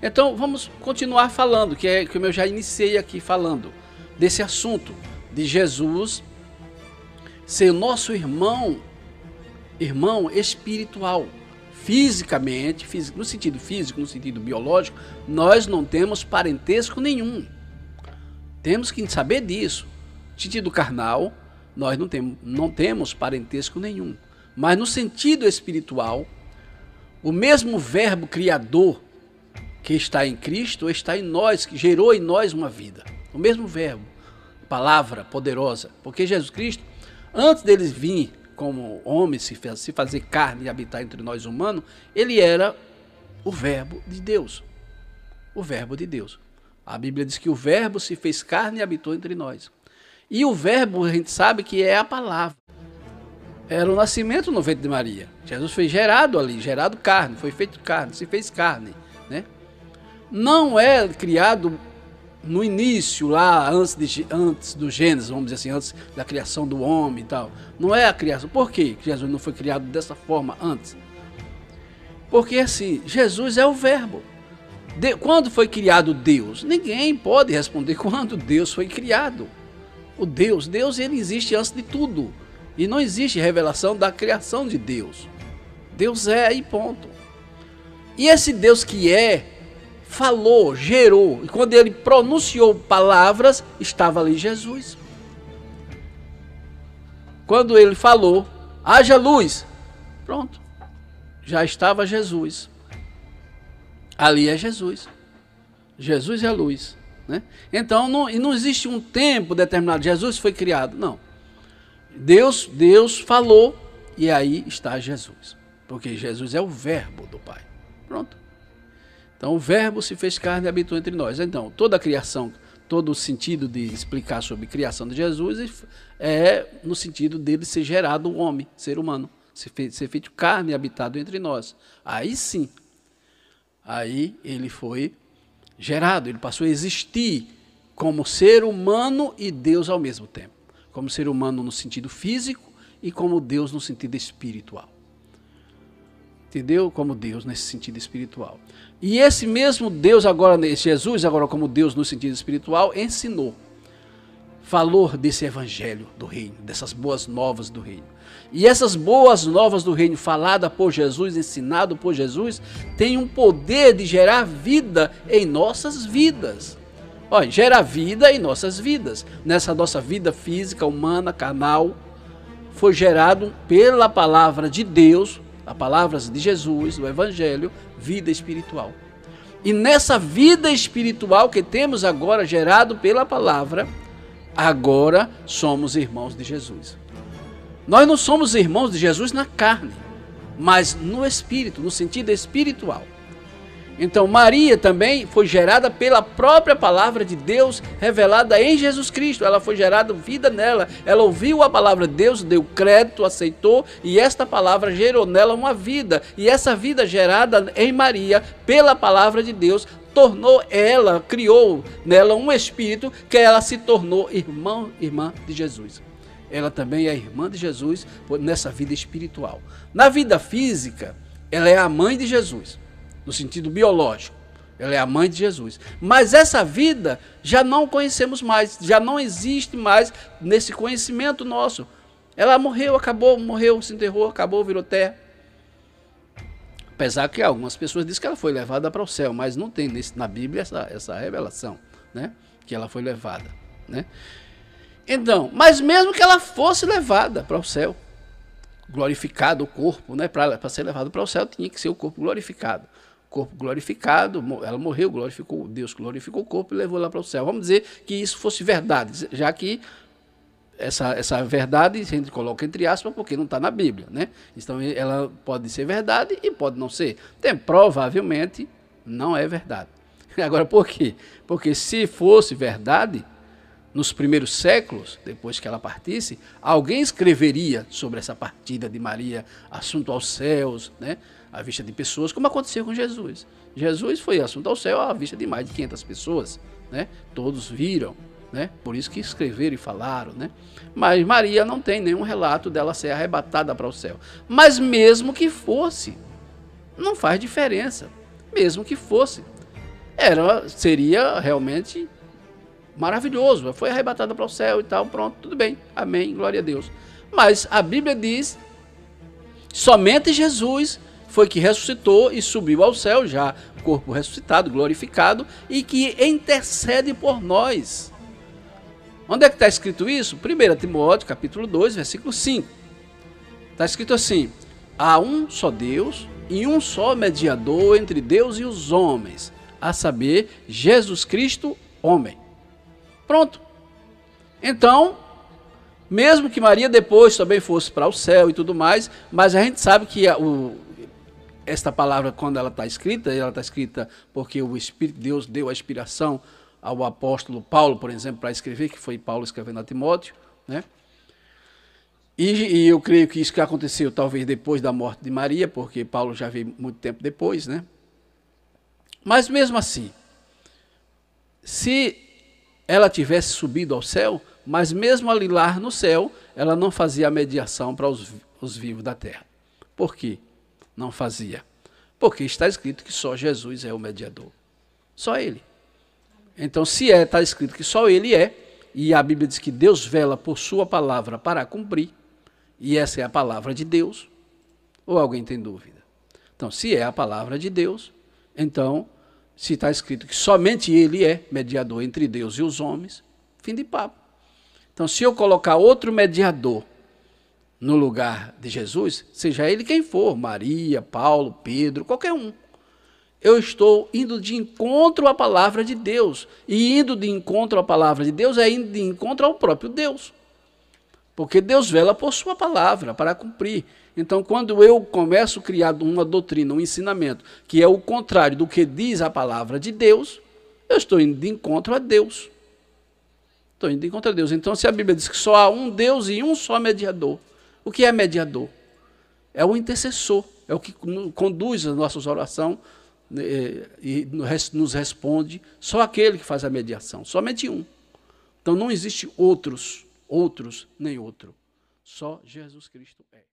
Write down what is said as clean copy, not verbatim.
Então vamos continuar falando, que é como eu já iniciei aqui falando, desse assunto de Jesus ser nosso irmão espiritual. Fisicamente, no sentido físico, no sentido biológico, nós não temos parentesco nenhum. Temos que saber disso. No sentido carnal, nós não temos parentesco nenhum. Mas no sentido espiritual, o mesmo verbo criador que está em Cristo está em nós, que gerou em nós uma vida. O mesmo verbo, palavra poderosa. Porque Jesus Cristo, antes dele vir como homem, se fazer carne e habitar entre nós humanos, ele era o verbo de Deus. O verbo de Deus. A Bíblia diz que o verbo se fez carne e habitou entre nós. E o verbo, a gente sabe que é a palavra. Era o nascimento no ventre de Maria. Jesus foi gerado ali, gerado carne, foi feito carne, se fez carne, né? Não é criado no início, lá antes do Gênesis, vamos dizer assim, antes da criação do homem e tal. Não é a criação. Por que Jesus não foi criado dessa forma antes? Porque assim, Jesus é o verbo. Quando foi criado Deus? Ninguém pode responder quando Deus foi criado. O Deus ele existe antes de tudo. E não existe revelação da criação de Deus. Deus é e ponto. E esse Deus que é, falou, gerou, e quando ele pronunciou palavras, estava ali Jesus. Quando ele falou, haja luz, pronto, já estava Jesus. Ali é Jesus. Jesus é a luz, né? Então não existe um tempo determinado, Jesus foi criado, não. Deus falou e aí está Jesus, porque Jesus é o verbo do Pai, pronto. Então o verbo se fez carne e habitou entre nós. Então toda a criação, todo o sentido de explicar sobre a criação de Jesus é no sentido dele ser gerado o homem, ser humano, ser feito carne e habitado entre nós. Aí sim, aí ele foi gerado, ele passou a existir como ser humano e Deus ao mesmo tempo. Como ser humano no sentido físico e como Deus no sentido espiritual. Entendeu? Como Deus nesse sentido espiritual. E esse mesmo Deus agora, Jesus agora como Deus no sentido espiritual, ensinou. Falou desse evangelho do reino, dessas boas novas do reino. E essas boas novas do reino, falada por Jesus, ensinado por Jesus, tem um poder de gerar vida em nossas vidas. Olha, gera vida em nossas vidas. Nessa nossa vida física, humana, carnal, foi gerado pela palavra de Deus, a palavra de Jesus, do Evangelho, vida espiritual. E nessa vida espiritual que temos agora gerado pela palavra, agora somos irmãos de Jesus. Nós não somos irmãos de Jesus na carne, mas no espírito, no sentido espiritual. Então Maria também foi gerada pela própria palavra de Deus revelada em Jesus Cristo. Ela foi gerada vida nela. Ela ouviu a palavra de Deus, deu crédito, aceitou e esta palavra gerou nela uma vida. E essa vida gerada em Maria pela palavra de Deus tornou ela, criou nela um espírito que ela se tornou irmã de Jesus. Ela também é irmã de Jesus nessa vida espiritual. Na vida física, ela é a mãe de Jesus. No sentido biológico, ela é a mãe de Jesus. Mas essa vida já não conhecemos mais, já não existe mais nesse conhecimento nosso. Ela morreu, acabou, morreu, se enterrou, acabou, virou terra. Apesar que algumas pessoas dizem que ela foi levada para o céu, mas não tem na Bíblia essa revelação, né? Que ela foi levada, né? Então, mas mesmo que ela fosse levada para o céu, glorificado o corpo, né? Para ser levado para o céu tinha que ser o corpo glorificado. Corpo glorificado, ela morreu, glorificou, Deus glorificou o corpo e levou lá para o céu. Vamos dizer que isso fosse verdade, já que essa verdade a gente coloca entre aspas porque não está na Bíblia, né? Então ela pode ser verdade e pode não ser. Provavelmente não é verdade. Agora por quê? Porque se fosse verdade, nos primeiros séculos, depois que ela partisse, alguém escreveria sobre essa partida de Maria, assunto aos céus, né? À vista de pessoas, como aconteceu com Jesus. Jesus foi assunto ao céu à vista de mais de 500 pessoas, né? Todos viram, né? Por isso que escreveram e falaram, né? Mas Maria não tem nenhum relato dela ser arrebatada para o céu. Mas mesmo que fosse, não faz diferença. Mesmo que fosse. seria realmente maravilhoso. Foi arrebatada para o céu e tal, pronto, tudo bem, amém, glória a Deus. Mas a Bíblia diz, somente Jesus foi que ressuscitou e subiu ao céu, já corpo ressuscitado, glorificado, e que intercede por nós. Onde é que está escrito isso? 1 Timóteo, capítulo 2, versículo 5. Está escrito assim: há um só Deus e um só mediador entre Deus e os homens, a saber, Jesus Cristo, homem. Pronto. Então, mesmo que Maria depois também fosse para o céu e tudo mais, mas a gente sabe que esta palavra, quando ela está escrita porque o Espírito de Deus deu a inspiração ao apóstolo Paulo, por exemplo, para escrever, que foi Paulo escrevendo a Timóteo, né? E eu creio que isso que aconteceu talvez depois da morte de Maria, porque Paulo já veio muito tempo depois, né? Mas mesmo assim, se ela tivesse subido ao céu, mas mesmo ali lá no céu, ela não fazia a mediação para os vivos da terra. Por quê? Não fazia. Porque está escrito que só Jesus é o mediador. Só ele. Então, se está escrito que só ele é, e a Bíblia diz que Deus vela por sua palavra para cumprir, e essa é a palavra de Deus, ou alguém tem dúvida? Então, se é a palavra de Deus, então, se está escrito que somente ele é mediador entre Deus e os homens, fim de papo. Então, se eu colocar outro mediador no lugar de Jesus, seja ele quem for, Maria, Paulo, Pedro, qualquer um, eu estou indo de encontro à palavra de Deus. E indo de encontro à palavra de Deus é indo de encontro ao próprio Deus. Porque Deus vela por sua palavra para cumprir. Então, quando eu começo a criar uma doutrina, um ensinamento, que é o contrário do que diz a palavra de Deus, eu estou indo de encontro a Deus. Estou indo de encontro a Deus. Então, se a Bíblia diz que só há um Deus e um só mediador, o que é mediador? É o intercessor, é o que conduz as nossas orações e nos responde, só aquele que faz a mediação, somente um. Então não existe outros, nem outro, só Jesus Cristo é.